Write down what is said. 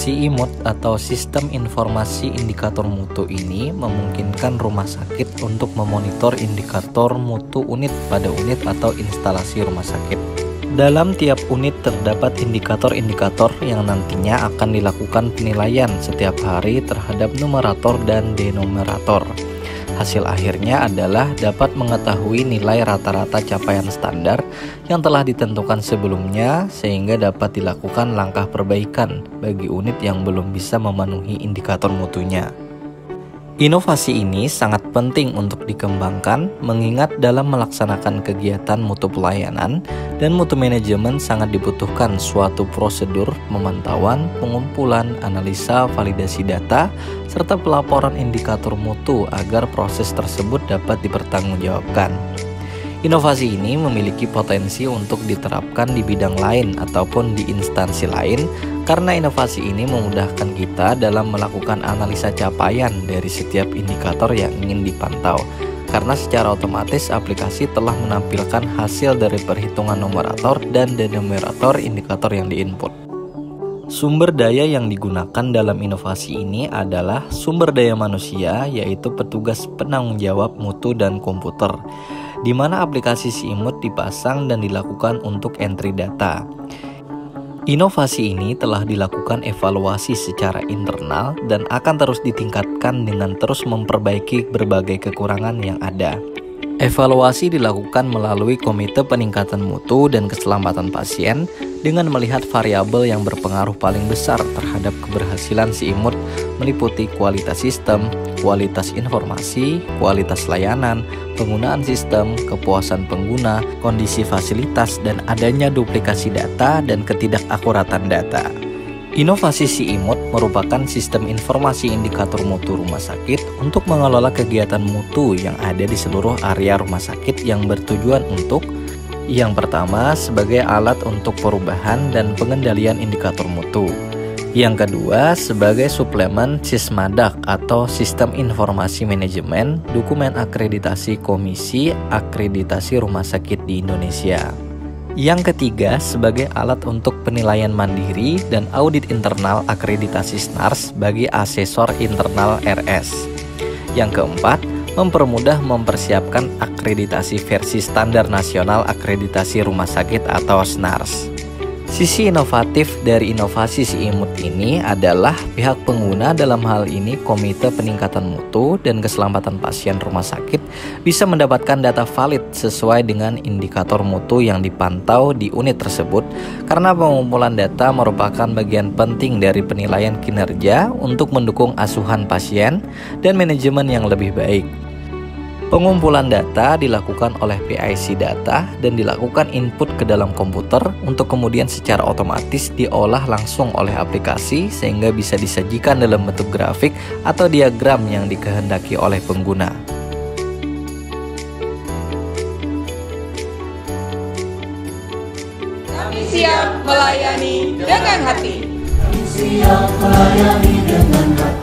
SIIMUT atau Sistem Informasi Indikator Mutu ini memungkinkan rumah sakit untuk memonitor indikator mutu unit pada unit atau instalasi rumah sakit. Dalam tiap unit terdapat indikator-indikator yang nantinya akan dilakukan penilaian setiap hari terhadap numerator dan denumerator. Hasil akhirnya adalah dapat mengetahui nilai rata-rata capaian standar yang telah ditentukan sebelumnya sehingga dapat dilakukan langkah perbaikan bagi unit yang belum bisa memenuhi indikator mutunya. Inovasi ini sangat penting untuk dikembangkan mengingat dalam melaksanakan kegiatan mutu pelayanan dan mutu manajemen sangat dibutuhkan suatu prosedur pemantauan, pengumpulan, analisa, validasi data, serta pelaporan indikator mutu agar proses tersebut dapat dipertanggungjawabkan. Inovasi ini memiliki potensi untuk diterapkan di bidang lain ataupun di instansi lain karena inovasi ini memudahkan kita dalam melakukan analisa capaian dari setiap indikator yang ingin dipantau karena secara otomatis aplikasi telah menampilkan hasil dari perhitungan numerator dan denumerator indikator yang diinput. Sumber daya yang digunakan dalam inovasi ini adalah sumber daya manusia, yaitu petugas penanggung jawab mutu dan komputer, di mana aplikasi SIIMUT dipasang dan dilakukan untuk entry data. Inovasi ini telah dilakukan evaluasi secara internal dan akan terus ditingkatkan dengan terus memperbaiki berbagai kekurangan yang ada. Evaluasi dilakukan melalui Komite Peningkatan Mutu dan Keselamatan Pasien dengan melihat variabel yang berpengaruh paling besar terhadap keberhasilan SIIMUT meliputi kualitas sistem, kualitas informasi, kualitas layanan, penggunaan sistem, kepuasan pengguna, kondisi fasilitas, dan adanya duplikasi data dan ketidakakuratan data. Inovasi SIIMUT merupakan sistem informasi indikator mutu rumah sakit untuk mengelola kegiatan mutu yang ada di seluruh area rumah sakit yang bertujuan untuk yang pertama, sebagai alat untuk perubahan dan pengendalian indikator mutu. Yang kedua, sebagai suplemen SISMADAK atau Sistem Informasi Manajemen Dokumen Akreditasi Komisi Akreditasi Rumah Sakit di Indonesia. Yang ketiga, sebagai alat untuk penilaian mandiri dan audit internal akreditasi SNARS bagi asesor internal RS. Yang keempat, mempermudah mempersiapkan akreditasi versi standar nasional akreditasi rumah sakit atau SNARS. Sisi inovatif dari inovasi SIIMUT ini adalah pihak pengguna, dalam hal ini Komite Peningkatan Mutu dan Keselamatan Pasien Rumah Sakit, bisa mendapatkan data valid sesuai dengan indikator mutu yang dipantau di unit tersebut karena pengumpulan data merupakan bagian penting dari penilaian kinerja untuk mendukung asuhan pasien dan manajemen yang lebih baik. Pengumpulan data dilakukan oleh PIC data dan dilakukan input ke dalam komputer untuk kemudian secara otomatis diolah langsung oleh aplikasi sehingga bisa disajikan dalam bentuk grafik atau diagram yang dikehendaki oleh pengguna. Kami siap melayani dengan hati. Kami siap melayani dengan hati.